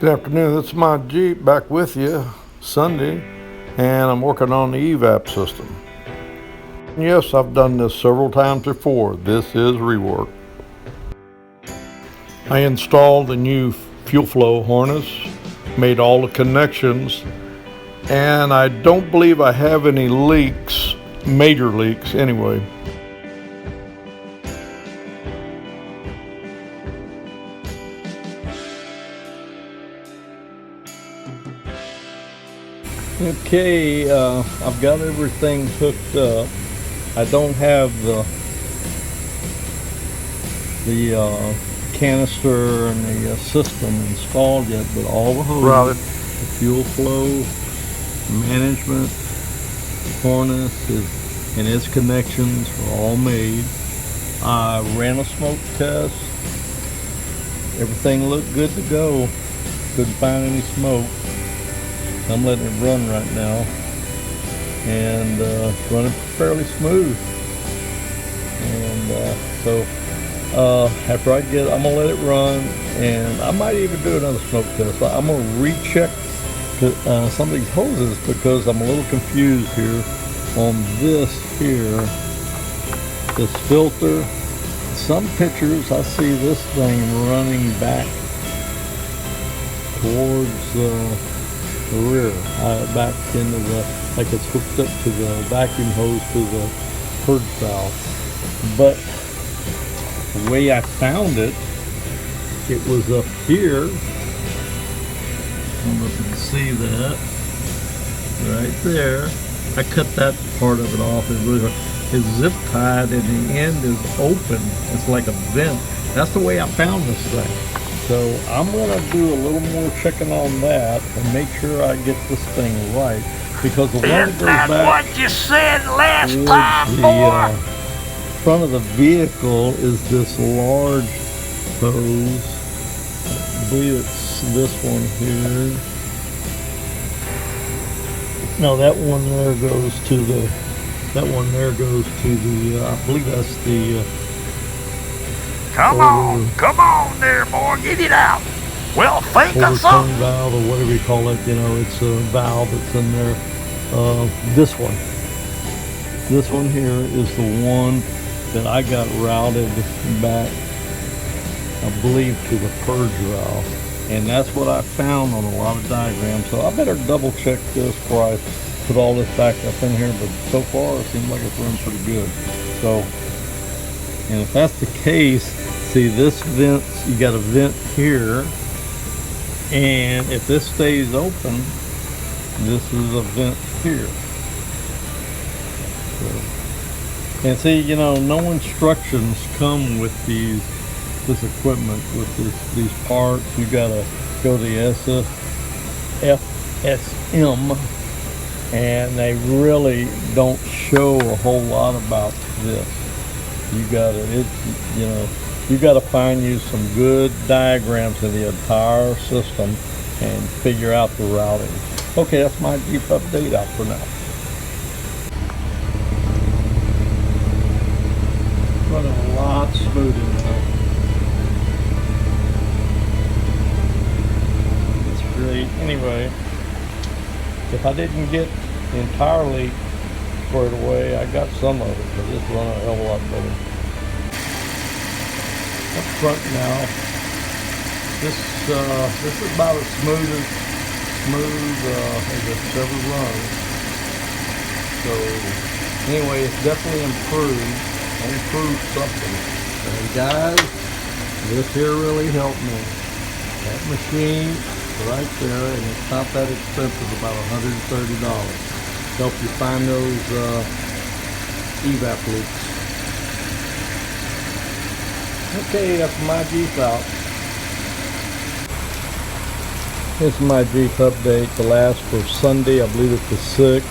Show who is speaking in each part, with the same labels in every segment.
Speaker 1: Good afternoon, this is my Jeep back with you Sunday, and I'm working on the EVAP system. Yes, I've done this several times before. This is rework. I installed the new fuel flow harness, made all the connections, and I don't believe I have any leaks, major leaks anyway. Okay, I've got everything hooked up. I don't have the canister and the system installed yet, but all the hoses, the fuel flow management harness and its connections are all made. I ran a smoke test. Everything looked good to go. Couldn't find any smoke. I'm letting it run right now, and it's running fairly smooth. And so after I'm gonna let it run, and I might even do another smoke test. I'm gonna recheck some of these hoses because I'm a little confused here on this filter. Some pictures I see this thing running back towards the rear, back into like it's hooked up to the vacuum hose to the purge valve. But the way I found it, it was up here. I don't know if you can see that right there. I cut that part of it off. It's zip tied and the end is open. It's like a vent. That's the way I found this thing. So I'm gonna do a little more checking on that and make sure I get this thing right, because the one that goes back
Speaker 2: what you said last time, boy?
Speaker 1: Front of the vehicle is this large hose. I believe it's this one here. No, that one there goes to the. I believe that's the.
Speaker 2: Come on there, boy, get it out. Well, think of something.
Speaker 1: Valve or whatever you call it, it's a valve that's in there. This one here is the one that I got routed back, I believe, to the purge valve. And that's what I found on a lot of diagrams. So I better double check this before I put all this back up in here. But so far, it seems like it's running pretty good. So, and if that's the case, see this vent, you got a vent here, and if this stays open, this is a vent here. So, and see, no instructions come with this equipment, with these parts. You gotta go to the FSM, and they really don't show a whole lot about this. You gotta find you some good diagrams of the entire system and figure out the routing. Okay, that's my Jeep update out for now. Running a lot smoother now. It's great. Anyway, if I didn't get the entire leak squared away, I got some of it, but it's running a hell of a lot better. Up front now, this is about as smooth as it's ever run. So anyway, it's definitely improved. I improved something. And guys, this here really helped me. That machine right there, and it's not that expensive, about $130. Help you find those EVAP leaks. Okay, that's my Jeep out. This is my Jeep update, the last for Sunday. I believe it's the 6th.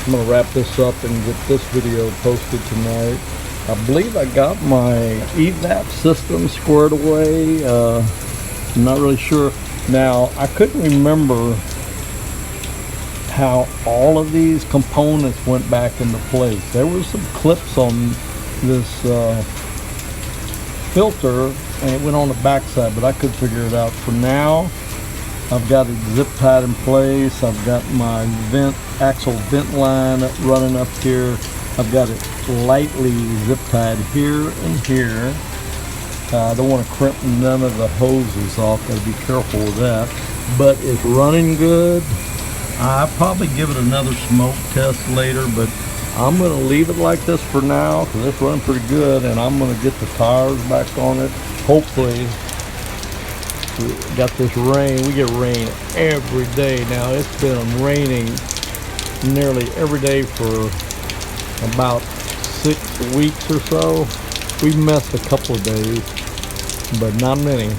Speaker 1: I'm going to wrap this up and get this video posted tonight. I believe I got my EVAP system squared away. I'm not really sure. Now, I couldn't remember how all of these components went back into place. There were some clips on this filter, and it went on the back side, but I could figure it out. For now, I've got it zip tied in place. I've got my axle vent line running up here. I've got it lightly zip tied here and here. I don't want to crimp none of the hoses off. Got to be careful with that. But it's running good. I'll probably give it another smoke test later, but I'm going to leave it like this for now because it's running pretty good, and I'm going to get the tires back on it. Hopefully, we got this rain. We get rain every day now. It's been raining nearly every day for about 6 weeks or so. We missed a couple of days, but not many.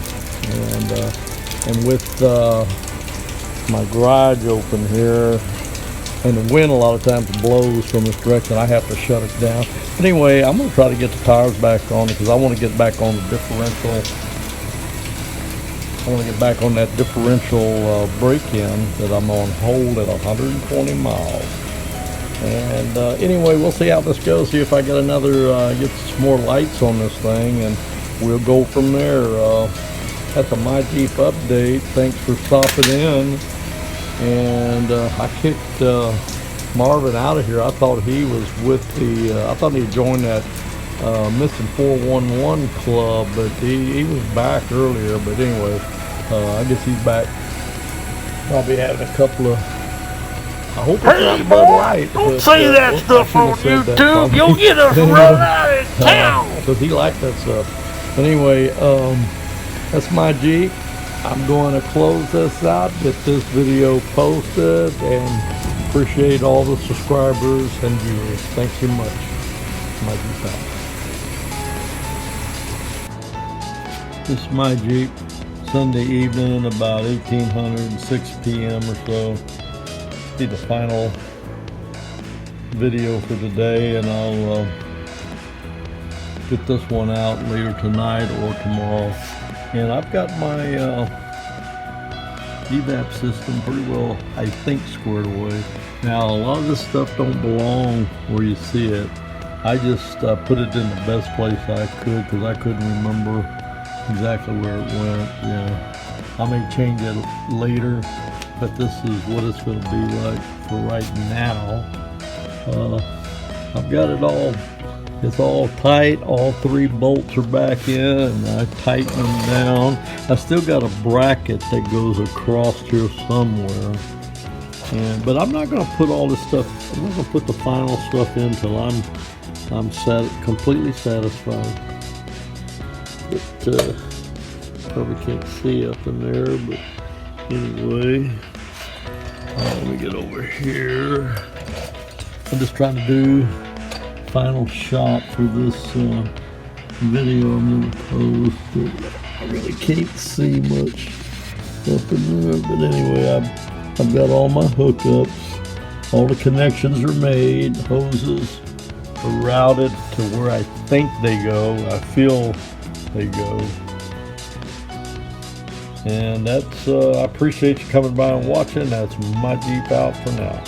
Speaker 1: And with my garage open here, and the wind a lot of times blows from this direction, I have to shut it down. But anyway, I'm going to try to get the tires back on because I want to get back on the differential. I want to get back on that differential break-in that I'm on hold at 120 miles. And anyway, we'll see how this goes. See if I get get some more lights on this thing, and we'll go from there. That's a My Jeep update. Thanks for stopping in. And I kicked Marvin out of here. I thought he was with I thought he joined that Missing 411 club, but he was back earlier. But anyway, I guess he's back. Probably having a couple of. I hope it's not Bud Light.
Speaker 2: Don't say that stuff on YouTube. You'll get us run out of town.
Speaker 1: Because he liked that stuff. But anyway, that's my Jeep. I'm going to close this out, get this video posted, and appreciate all the subscribers and viewers. Thanks so much. My Jeep out. This is my Jeep. Sunday evening, about 1800, 6 p.m. or so. Be the final video for today, and I'll get this one out later tonight or tomorrow. And I've got my EVAP system pretty well, I think, squared away. Now, a lot of this stuff don't belong where you see it. I just put it in the best place I could because I couldn't remember exactly where it went. Yeah, I may change it later, but this is what it's going to be like for right now. I've got it all. It's all tight. All 3 bolts are back in, and I tighten them down. I still got a bracket that goes across here somewhere. But I'm not going to put all this stuff. I'm not going to put the final stuff in until I'm completely satisfied. But probably can't see up in there. But anyway, let me get over here. I'm just trying to do final shot for this video I'm going to post. I really can't see much up in there, but anyway, I've got all my hookups. All the connections are made. Hoses are routed to where I think they go. I feel they go. And that's I appreciate you coming by and watching. That's my Jeep out for now.